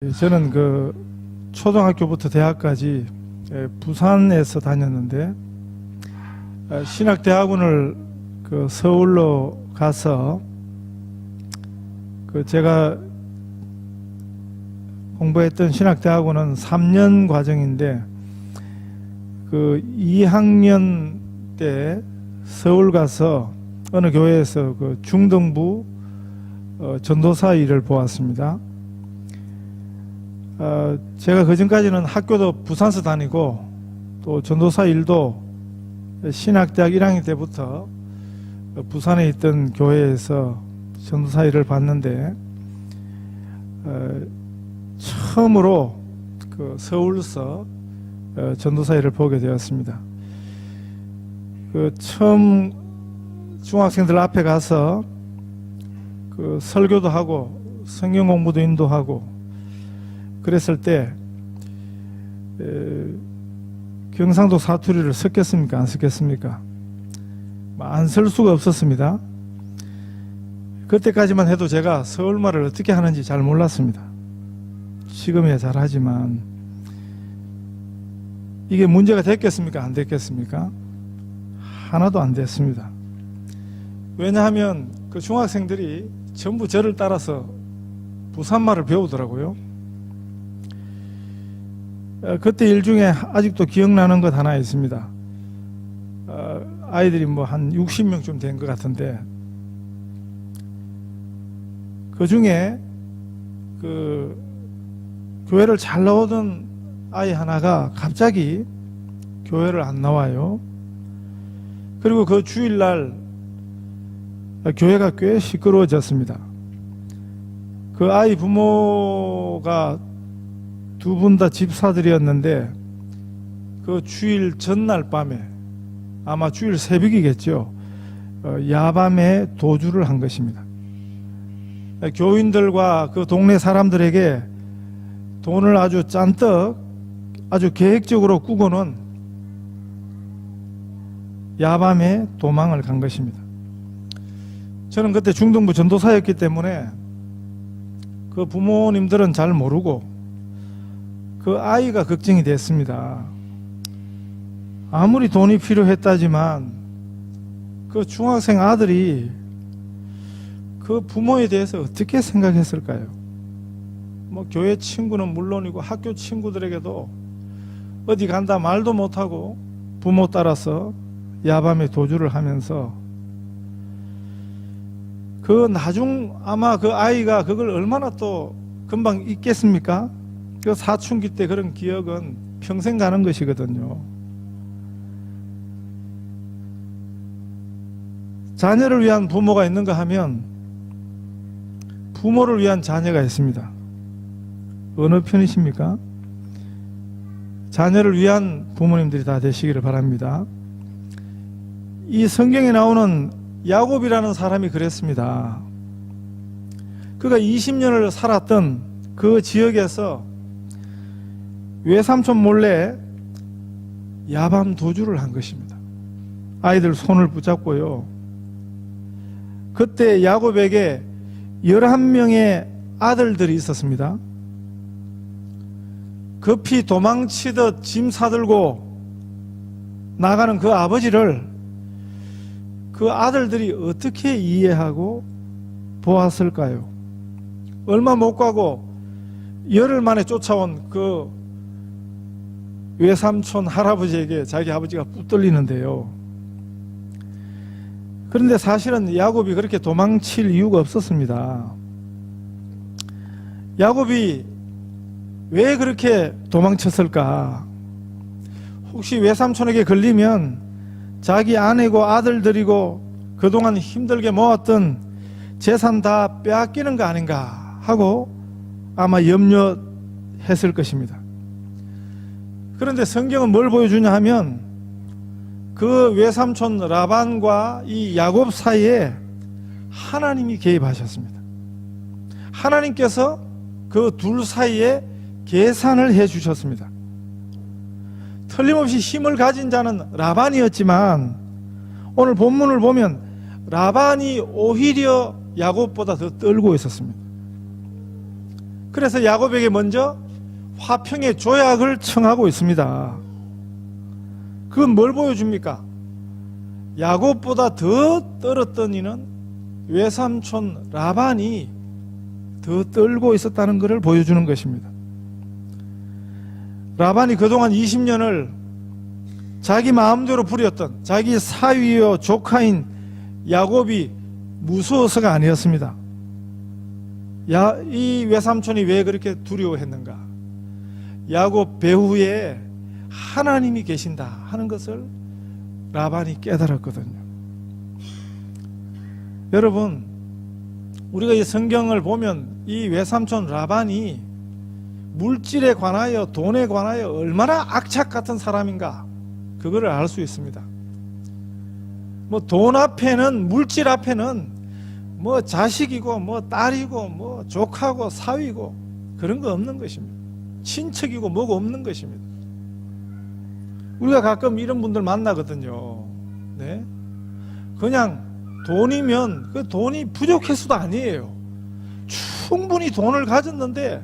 저는 초등학교부터 대학까지 부산에서 다녔는데, 신학대학원을 서울로 가서 제가 공부했던 신학대학원은 3년 과정인데, 2학년 때 서울 가서 어느 교회에서 중등부 전도사 일을 보았습니다. 제가 그전까지는 학교도 부산서 다니고 또 전도사 일도 신학대학 1학년 때부터 부산에 있던 교회에서 전도사 일을 봤는데, 처음으로 서울서 전도사 일을 보게 되었습니다. 처음 중학생들 앞에 가서 설교도 하고 성경 공부도 인도하고 그랬을 때, 경상도 사투리를 섞겠습니까? 안 섞겠습니까? 안 쓸 수가 없었습니다. 그때까지만 해도 제가 서울말을 어떻게 하는지 잘 몰랐습니다. 지금이야 잘하지만 이게 문제가 됐겠습니까? 안 됐겠습니까? 하나도 안 됐습니다. 왜냐하면 중학생들이 전부 저를 따라서 부산말을 배우더라고요. 그때 일 중에 아직도 기억나는 것 하나 있습니다. 아이들이 한 60명쯤 된 것 같은데, 그 중에 교회를 잘 나오던 아이 하나가 갑자기 교회를 안 나와요. 그리고 그 주일날 교회가 꽤 시끄러워졌습니다. 그 아이 부모가 두 분 다 집사들이었는데, 그 주일 전날 밤에, 아마 주일 새벽이겠죠, 야밤에 도주를 한 것입니다. 교인들과 그 동네 사람들에게 돈을 아주 잔뜩 아주 계획적으로 꾸고는 야밤에 도망을 간 것입니다. 저는 그때 중등부 전도사였기 때문에 그 부모님들은 잘 모르고 그 아이가 걱정이 됐습니다. 아무리 돈이 필요했다지만 그 중학생 아들이 그 부모에 대해서 어떻게 생각했을까요? 교회 친구는 물론이고 학교 친구들에게도 어디 간다 말도 못하고 부모 따라서 야밤에 도주를 하면서, 나중 아마 그 아이가 그걸 얼마나 또 금방 잊겠습니까? 사춘기 때 그런 기억은 평생 가는 것이거든요. 자녀를 위한 부모가 있는가 하면 부모를 위한 자녀가 있습니다. 어느 편이십니까? 자녀를 위한 부모님들이 다 되시기를 바랍니다. 이 성경에 나오는 야곱이라는 사람이 그랬습니다. 그가 20년을 살았던 그 지역에서 외삼촌 몰래 야밤 도주를 한 것입니다. 아이들 손을 붙잡고요. 그때 야곱에게 11명의 아들들이 있었습니다. 급히 도망치듯 짐 사들고 나가는 그 아버지를 그 아들들이 어떻게 이해하고 보았을까요? 얼마 못 가고 열흘 만에 쫓아온 그 외삼촌 할아버지에게 자기 아버지가 붙들리는데요. 그런데 사실은 야곱이 그렇게 도망칠 이유가 없었습니다. 야곱이 왜 그렇게 도망쳤을까? 혹시 외삼촌에게 걸리면 자기 아내고 아들들이고 그동안 힘들게 모았던 재산 다 빼앗기는 거 아닌가 하고 아마 염려했을 것입니다. 그런데 성경은 뭘 보여주냐 하면, 그 외삼촌 라반과 이 야곱 사이에 하나님이 개입하셨습니다. 하나님께서 그 둘 사이에 계산을 해 주셨습니다. 틀림없이 힘을 가진 자는 라반이었지만, 오늘 본문을 보면 라반이 오히려 야곱보다 더 떨고 있었습니다. 그래서 야곱에게 먼저 화평의 조약을 청하고 있습니다. 그건 뭘 보여줍니까? 야곱보다 더 떨었던 이는 외삼촌 라반이 더 떨고 있었다는 것을 보여주는 것입니다. 라반이 그동안 20년을 자기 마음대로 부렸던 자기 사위와 조카인 야곱이 무서워서가 아니었습니다. 이 외삼촌이 왜 그렇게 두려워했는가? 야곱 배후에 하나님이 계신다 하는 것을 라반이 깨달았거든요. 여러분, 우리가 이 성경을 보면 이 외삼촌 라반이 물질에 관하여 돈에 관하여 얼마나 악착 같은 사람인가 그거를 알 수 있습니다. 뭐 돈 앞에는, 물질 앞에는 뭐 자식이고 뭐 딸이고 뭐 조카고 사위고 그런 거 없는 것입니다. 친척이고 뭐고 없는 것입니다. 우리가 가끔 이런 분들 만나거든요. 네? 그냥 돈이면 그 돈이 부족해서도 아니에요. 충분히 돈을 가졌는데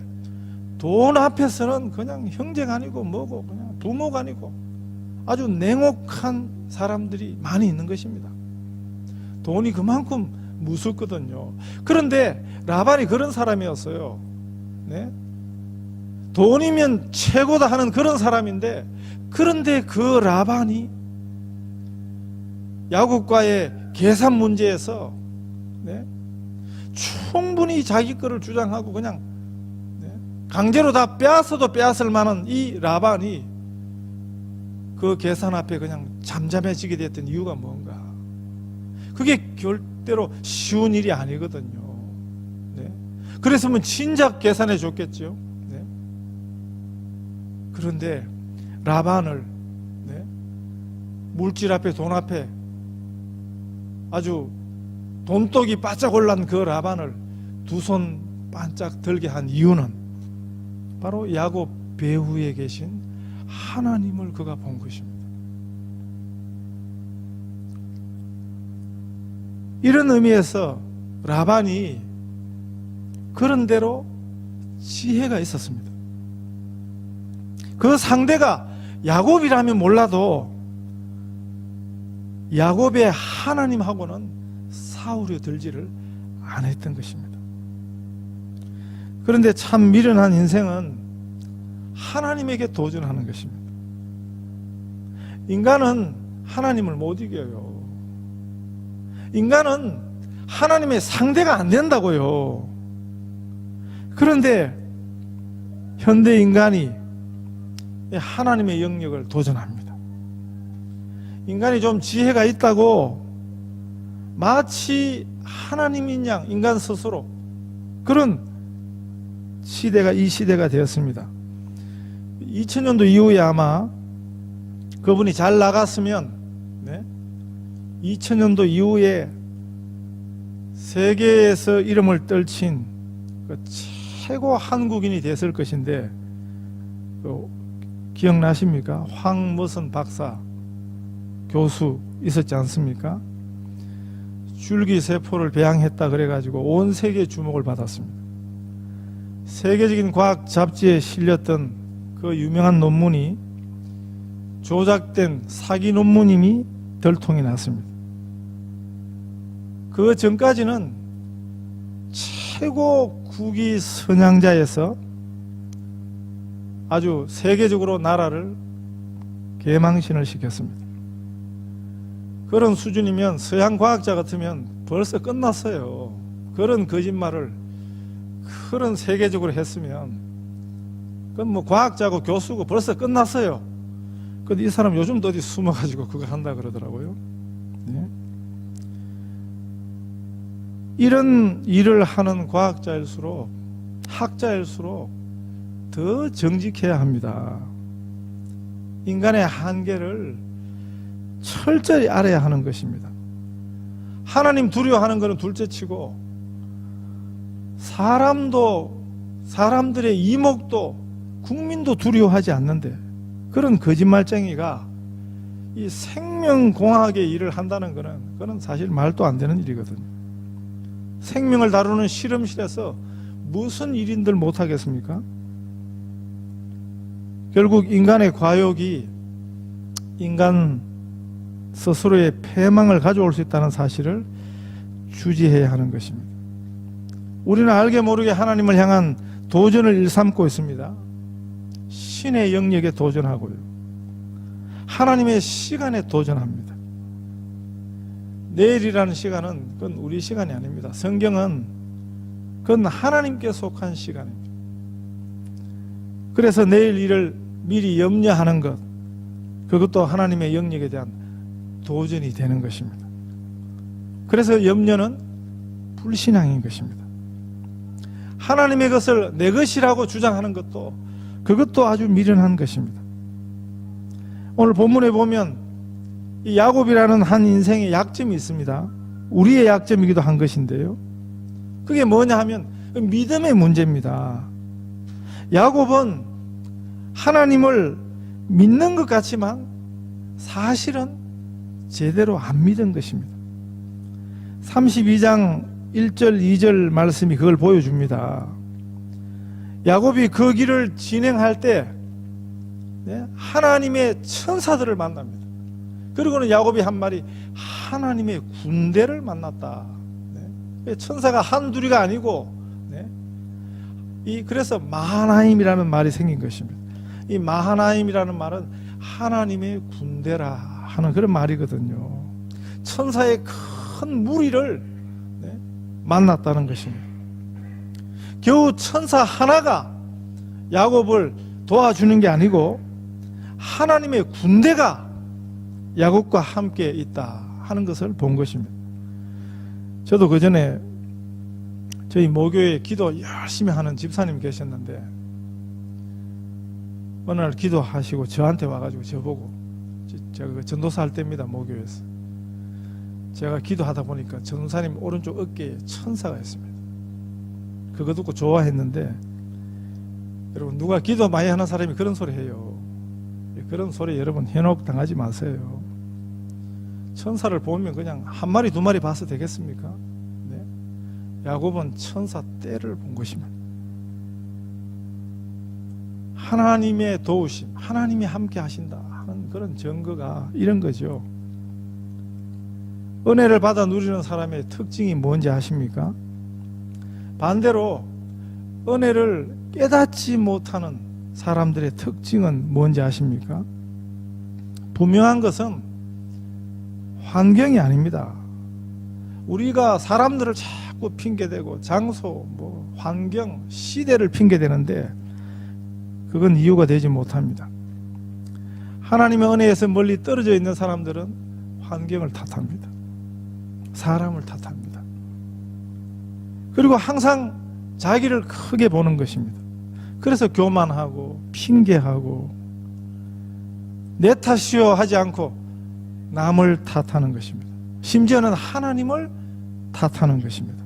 돈 앞에서는 그냥 형제가 아니고 뭐고 그냥 부모가 아니고 아주 냉혹한 사람들이 많이 있는 것입니다. 돈이 그만큼 무섭거든요. 그런데 라반이 그런 사람이었어요. 네? 돈이면 최고다 하는 그런 사람인데, 그런데 그 라반이 야곱과의 계산 문제에서 네? 충분히 자기 거를 주장하고 그냥 네? 강제로 다 빼앗아도 빼앗을 만한 이 라반이 그 계산 앞에 그냥 잠잠해지게 됐던 이유가 뭔가? 그게 절대로 쉬운 일이 아니거든요. 네? 그랬으면 진작 계산해 줬겠죠. 네? 그런데 라반을 네? 물질 앞에 돈 앞에 아주 돈독이 바짝 올란 그 라반을 두 손 반짝 들게 한 이유는 바로 야곱 배후에 계신 하나님을 그가 본 것입니다. 이런 의미에서 라반이 그런 대로 지혜가 있었습니다. 그 상대가 야곱이라면 몰라도 야곱의 하나님하고는 싸우려 들지를 안 했던 것입니다. 그런데 참 미련한 인생은 하나님에게 도전하는 것입니다. 인간은 하나님을 못 이겨요. 인간은 하나님의 상대가 안 된다고요. 그런데 현대 인간이 하나님의 영역을 도전합니다. 인간이 좀 지혜가 있다고 마치 하나님인 양 인간 스스로 그런 시대가 이 시대가 되었습니다. 2000년도 이후에 아마 그분이 잘 나갔으면 네? 2000년도 이후에 세계에서 이름을 떨친 그 최고 한국인이 됐을 것인데 기억나십니까? 황무선 박사 교수 있었지 않습니까? 줄기세포를 배양했다 그래가지고 온 세계의 주목을 받았습니다. 세계적인 과학 잡지에 실렸던 그 유명한 논문이 조작된 사기 논문임이 들통이 났습니다. 그 전까지는 최고 국위 선양자에서 아주 세계적으로 나라를 개망신을 시켰습니다. 그런 수준이면 서양 과학자 같으면 벌써 끝났어요. 그런 거짓말을 그런 세계적으로 했으면 그건 뭐 과학자고 교수고 벌써 끝났어요. 근데 이 사람 요즘도 어디 숨어가지고 그거 한다 그러더라고요. 네? 이런 일을 하는 과학자일수록 학자일수록 더 정직해야 합니다. 인간의 한계를 철저히 알아야 하는 것입니다. 하나님 두려워하는 것은 둘째치고 사람들의 이목도 국민도 두려워하지 않는데 그런 거짓말쟁이가 이 생명공학의 일을 한다는 것은 그건 사실 말도 안 되는 일이거든요. 생명을 다루는 실험실에서 무슨 일인들 못하겠습니까? 결국 인간의 과욕이 인간 스스로의 패망을 가져올 수 있다는 사실을 주지해야 하는 것입니다. 우리는 알게 모르게 하나님을 향한 도전을 일삼고 있습니다. 신의 영역에 도전하고요, 하나님의 시간에 도전합니다. 내일이라는 시간은 그건 우리 시간이 아닙니다. 성경은 그건 하나님께 속한 시간입니다. 그래서 내일 일을 미리 염려하는 것, 그것도 하나님의 영역에 대한 도전이 되는 것입니다. 그래서 염려는 불신앙인 것입니다. 하나님의 것을 내 것이라고 주장하는 것도, 그것도 아주 미련한 것입니다. 오늘 본문에 보면 이 야곱이라는 한 인생의 약점이 있습니다. 우리의 약점이기도 한 것인데요, 그게 뭐냐 하면 믿음의 문제입니다. 야곱은 하나님을 믿는 것 같지만 사실은 제대로 안 믿은 것입니다. 32장 1절 2절 말씀이 그걸 보여줍니다. 야곱이 그 길을 진행할 때 하나님의 천사들을 만납니다. 그리고는 야곱이 한 말이 하나님의 군대를 만났다. 천사가 한둘이가 아니고, 그래서 마하나임이라는 말이 생긴 것입니다. 이 마하나임이라는 말은 하나님의 군대라 하는 그런 말이거든요. 천사의 큰 무리를 만났다는 것입니다. 겨우 천사 하나가 야곱을 도와주는 게 아니고 하나님의 군대가 야곱과 함께 있다 하는 것을 본 것입니다. 저도 그 전에 저희 모교에 기도 열심히 하는 집사님 계셨는데 어느 날 기도하시고 저한테 와가지고 저보고, 제가 그 전도사 할 때입니다. 모교에서 제가 기도하다 보니까 전도사님 오른쪽 어깨에 천사가 있습니다. 그거 듣고 좋아했는데, 여러분 누가 기도 많이 하는 사람이 그런 소리 해요. 그런 소리 여러분 현혹 당하지 마세요. 천사를 보면 그냥 한 마리 두 마리 봐서 되겠습니까? 야곱은 천사 떼를 본 것입니다. 하나님의 도우심, 하나님이 함께 하신다 하는 그런 증거가 이런 거죠. 은혜를 받아 누리는 사람의 특징이 뭔지 아십니까? 반대로 은혜를 깨닫지 못하는 사람들의 특징은 뭔지 아십니까? 분명한 것은 환경이 아닙니다. 우리가 사람들을 자꾸 핑계대고 장소, 환경, 시대를 핑계대는데 그건 이유가 되지 못합니다. 하나님의 은혜에서 멀리 떨어져 있는 사람들은 환경을 탓합니다. 사람을 탓합니다. 그리고 항상 자기를 크게 보는 것입니다. 그래서 교만하고 핑계하고 내 탓이요 하지 않고 남을 탓하는 것입니다. 심지어는 하나님을 탓하는 것입니다.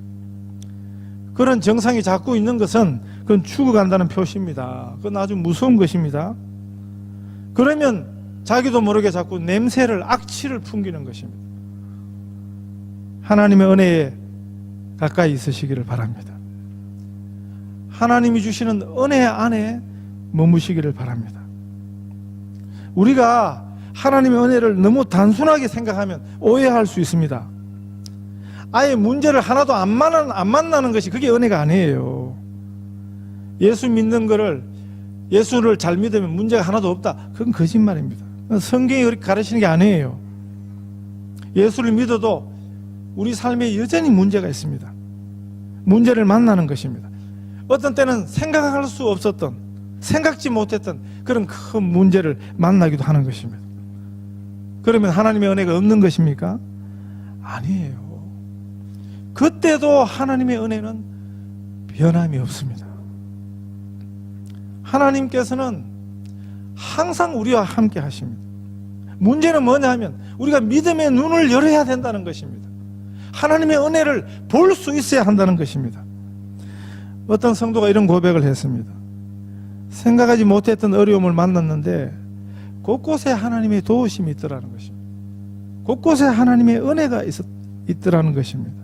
그런 정상이 자꾸 있는 것은 그건 죽어간다는 표시입니다. 그건 아주 무서운 것입니다. 그러면 자기도 모르게 자꾸 냄새를, 악취를 풍기는 것입니다. 하나님의 은혜에 가까이 있으시기를 바랍니다. 하나님이 주시는 은혜 안에 머무시기를 바랍니다. 우리가 하나님의 은혜를 너무 단순하게 생각하면 오해할 수 있습니다. 아예 문제를 하나도 안 만나는 것이 그게 은혜가 아니에요. 예수 믿는 거를, 예수를 잘 믿으면 문제가 하나도 없다, 그건 거짓말입니다. 성경이 그렇게 가르치는 게 아니에요. 예수를 믿어도 우리 삶에 여전히 문제가 있습니다. 문제를 만나는 것입니다. 어떤 때는 생각할 수 없었던, 생각지 못했던 그런 큰 문제를 만나기도 하는 것입니다. 그러면 하나님의 은혜가 없는 것입니까? 아니에요. 그때도 하나님의 은혜는 변함이 없습니다. 하나님께서는 항상 우리와 함께 하십니다. 문제는 뭐냐 하면 우리가 믿음의 눈을 열어야 된다는 것입니다. 하나님의 은혜를 볼 수 있어야 한다는 것입니다. 어떤 성도가 이런 고백을 했습니다. 생각하지 못했던 어려움을 만났는데 곳곳에 하나님의 도우심이 있더라는 것입니다. 곳곳에 하나님의 은혜가 있더라는 것입니다.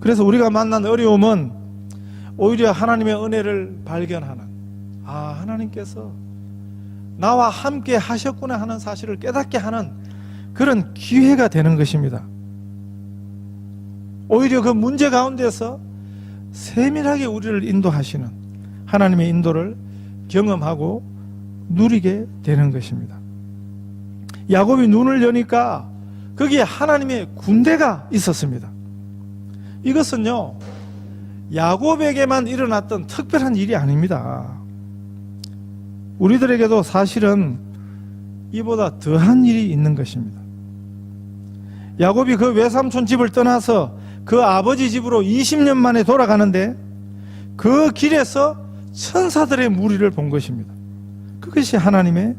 그래서 우리가 만난 어려움은 오히려 하나님의 은혜를 발견하는, 아, 하나님께서 나와 함께 하셨구나 하는 사실을 깨닫게 하는 그런 기회가 되는 것입니다. 오히려 그 문제 가운데서 세밀하게 우리를 인도하시는 하나님의 인도를 경험하고 누리게 되는 것입니다. 야곱이 눈을 여니까 거기에 하나님의 군대가 있었습니다. 이것은요, 야곱에게만 일어났던 특별한 일이 아닙니다. 우리들에게도 사실은 이보다 더한 일이 있는 것입니다. 야곱이 그 외삼촌 집을 떠나서 그 아버지 집으로 20년 만에 돌아가는데 그 길에서 천사들의 무리를 본 것입니다. 그것이 하나님의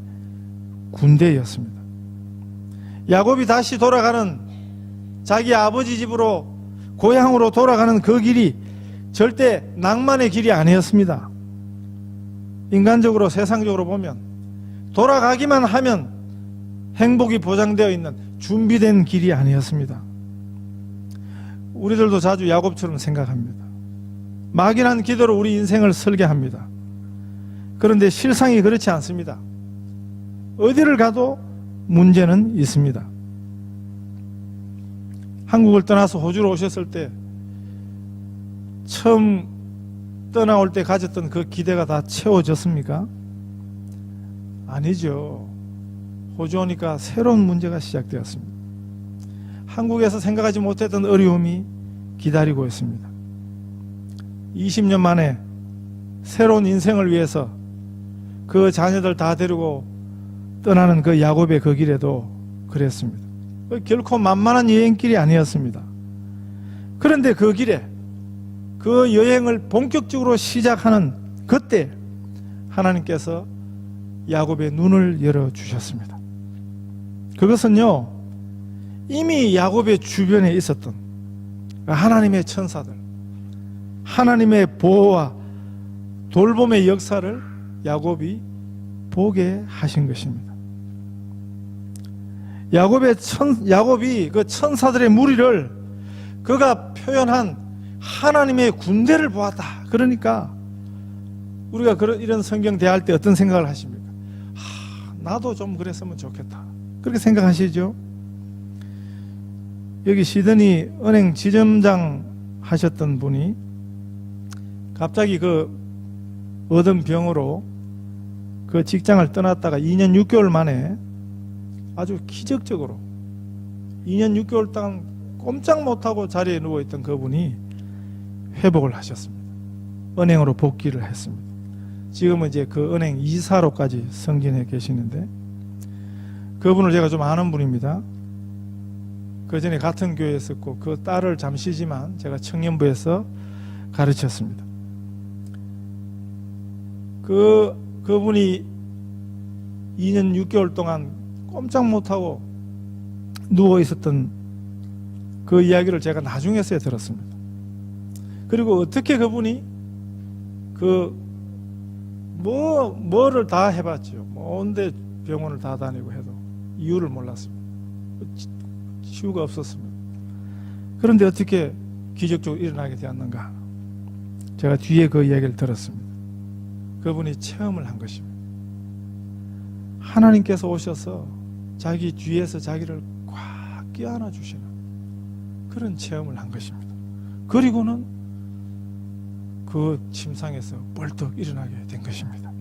군대였습니다. 야곱이 다시 돌아가는, 자기 아버지 집으로, 고향으로 돌아가는 그 길이 절대 낭만의 길이 아니었습니다. 인간적으로, 세상적으로 보면 돌아가기만 하면 행복이 보장되어 있는 준비된 길이 아니었습니다. 우리들도 자주 야곱처럼 생각합니다. 막연한 기도로 우리 인생을 설계합니다. 그런데 실상이 그렇지 않습니다. 어디를 가도 문제는 있습니다. 한국을 떠나서 호주로 오셨을 때 처음 떠나올 때 가졌던 그 기대가 다 채워졌습니까? 아니죠. 호주 오니까 새로운 문제가 시작되었습니다. 한국에서 생각하지 못했던 어려움이 기다리고 있습니다. 20년 만에 새로운 인생을 위해서 그 자녀들 다 데리고 떠나는 그 야곱의 그 길에도 그랬습니다. 결코 만만한 여행길이 아니었습니다. 그런데 그 길에, 그 여행을 본격적으로 시작하는 그때 하나님께서 야곱의 눈을 열어주셨습니다. 그것은요, 이미 야곱의 주변에 있었던 하나님의 천사들, 하나님의 보호와 돌봄의 역사를 야곱이 보게 하신 것입니다. 야곱이 그 천사들의 무리를 그가 표현한 하나님의 군대를 보았다. 그러니까 우리가 이런 성경 대할 때 어떤 생각을 하십니까? 나도 좀 그랬으면 좋겠다. 그렇게 생각하시죠? 여기 시드니 은행 지점장 하셨던 분이 갑자기 그 얻은 병으로 그 직장을 떠났다가 2년 6개월 만에 아주 기적적으로 2년 6개월 동안 꼼짝 못하고 자리에 누워있던 그분이 회복을 하셨습니다. 은행으로 복귀를 했습니다. 지금은 이제 그 은행 이사로까지 승진해 계시는데, 그분을 제가 좀 아는 분입니다. 그 전에 같은 교회에 있었고 그 딸을 잠시지만 제가 청년부에서 가르쳤습니다. 그분이 2년 6개월 동안 꼼짝 못하고 누워 있었던 그 이야기를 제가 나중에서야 들었습니다. 그리고 어떻게 그분이 뭐를 다 해봤죠. 온데 병원을 다 다니고 해도 이유를 몰랐습니다. 치유가 없었습니다. 그런데 어떻게 기적적으로 일어나게 되었는가? 제가 뒤에 그 이야기를 들었습니다. 그분이 체험을 한 것입니다. 하나님께서 오셔서 자기 뒤에서 자기를 꽉 껴안아 주시는 그런 체험을 한 것입니다. 그리고는 그 침상에서 벌떡 일어나게 된 것입니다.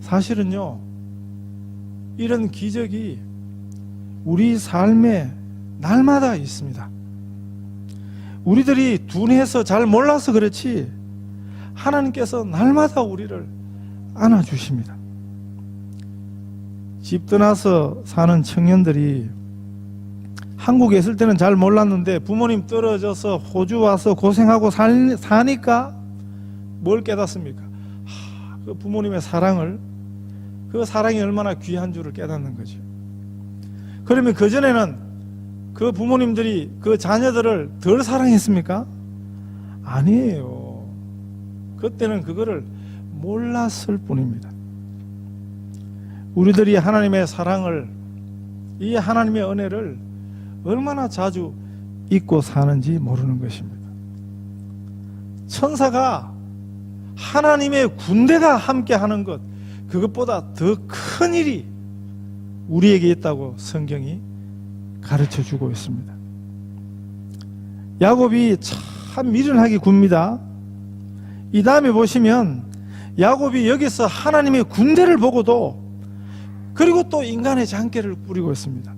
사실은요, 이런 기적이 우리 삶에 날마다 있습니다. 우리들이 둔해서 잘 몰라서 그렇지 하나님께서 날마다 우리를 안아주십니다. 집 떠나서 사는 청년들이 한국에 있을 때는 잘 몰랐는데 부모님 떨어져서 호주 와서 고생하고 사니까 뭘 깨닫습니까? 그 부모님의 사랑을, 그 사랑이 얼마나 귀한 줄을 깨닫는 거죠. 그러면 그전에는 그 부모님들이 그 자녀들을 덜 사랑했습니까? 아니에요. 그때는 그거를 몰랐을 뿐입니다. 우리들이 하나님의 사랑을, 이 하나님의 은혜를 얼마나 자주 잊고 사는지 모르는 것입니다. 천사가 하나님의 군대가 함께하는 것, 그것보다 더 큰 일이 우리에게 있다고 성경이 가르쳐주고 있습니다. 야곱이 참 미련하기 굽니다. 이 다음에 보시면 야곱이 여기서 하나님의 군대를 보고도, 그리고 또 인간의 장애를 꾸리고 있습니다.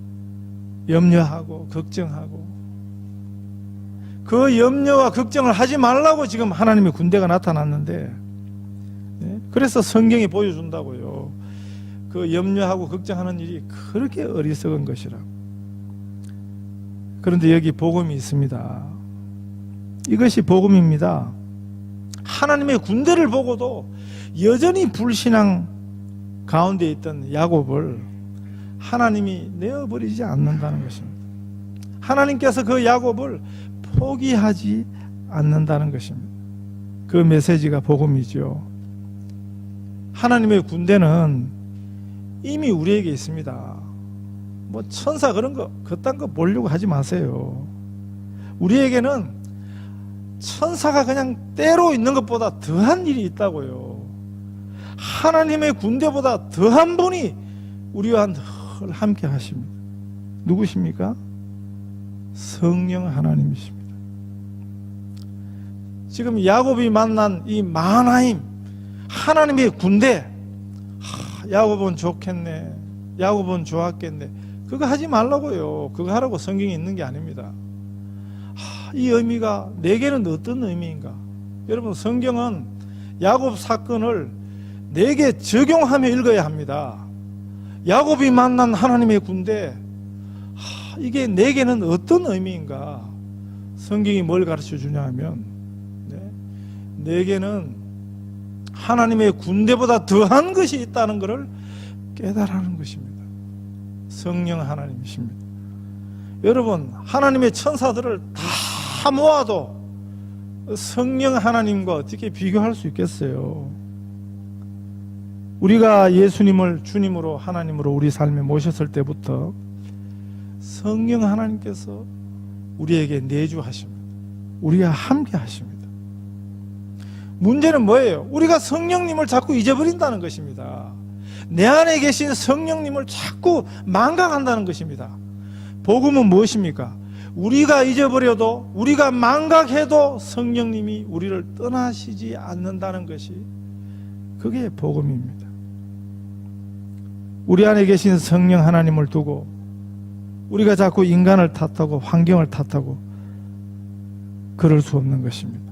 염려하고 걱정하고, 그 염려와 걱정을 하지 말라고 지금 하나님의 군대가 나타났는데, 그래서 성경이 보여준다고요. 그 염려하고 걱정하는 일이 그렇게 어리석은 것이라고. 그런데 여기 복음이 있습니다. 이것이 복음입니다. 하나님의 군대를 보고도 여전히 불신앙 가운데 있던 야곱을 하나님이 내어버리지 않는다는 것입니다. 하나님께서 그 야곱을 포기하지 않는다는 것입니다. 그 메시지가 복음이죠. 하나님의 군대는 이미 우리에게 있습니다. 뭐 천사 그런 거 그딴 거 보려고 하지 마세요. 우리에게는 천사가 그냥 때로 있는 것보다 더한 일이 있다고요. 하나님의 군대보다 더한 분이 우리와 늘 함께 하십니다. 누구십니까? 성령 하나님이십니다. 지금 야곱이 만난 이 마하나임, 하나님의 군대, 야곱은 좋겠네, 야곱은 좋았겠네, 그거 하지 말라고요. 그거 하라고 성경이 있는 게 아닙니다. 이 의미가 내게는 어떤 의미인가? 여러분, 성경은 야곱 사건을 내게 적용하며 읽어야 합니다. 야곱이 만난 하나님의 군대, 이게 내게는 어떤 의미인가? 성경이 뭘 가르쳐 주냐 하면, 내게는 하나님의 군대보다 더한 것이 있다는 것을 깨달아는 것입니다. 성령 하나님이십니다. 여러분, 하나님의 천사들을 다 모아도 성령 하나님과 어떻게 비교할 수 있겠어요? 우리가 예수님을 주님으로, 하나님으로 우리 삶에 모셨을 때부터 성령 하나님께서 우리에게 내주하십니다. 우리와 함께 하십니다. 문제는 뭐예요? 우리가 성령님을 자꾸 잊어버린다는 것입니다. 내 안에 계신 성령님을 자꾸 망각한다는 것입니다. 복음은 무엇입니까? 우리가 잊어버려도, 우리가 망각해도 성령님이 우리를 떠나시지 않는다는 것이, 그게 복음입니다. 우리 안에 계신 성령 하나님을 두고 우리가 자꾸 인간을 탓하고 환경을 탓하고 그럴 수 없는 것입니다.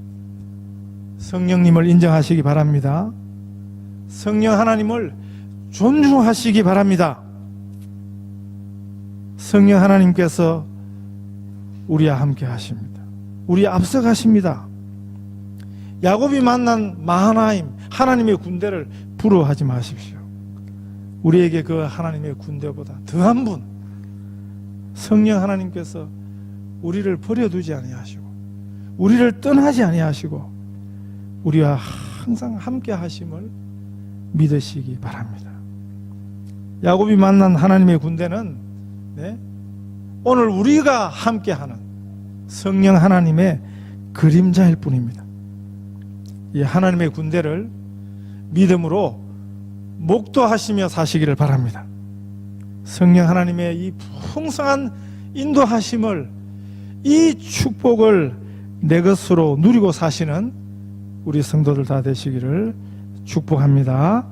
성령님을 인정하시기 바랍니다. 성령 하나님을 존중하시기 바랍니다. 성령 하나님께서 우리와 함께 하십니다. 우리 앞서가십니다. 야곱이 만난 마하나임, 하나님의 군대를 부러워하지 마십시오. 우리에게 그 하나님의 군대보다 더한 분, 성령 하나님께서 우리를 버려두지 아니하시고 우리를 떠나지 아니하시고 우리와 항상 함께 하심을 믿으시기 바랍니다. 야곱이 만난 하나님의 군대는 오늘 우리가 함께하는 성령 하나님의 그림자일 뿐입니다. 이 하나님의 군대를 믿음으로 목도하시며 사시기를 바랍니다. 성령 하나님의 이 풍성한 인도하심을, 이 축복을 내 것으로 누리고 사시는 우리 성도들 다 되시기를 축복합니다.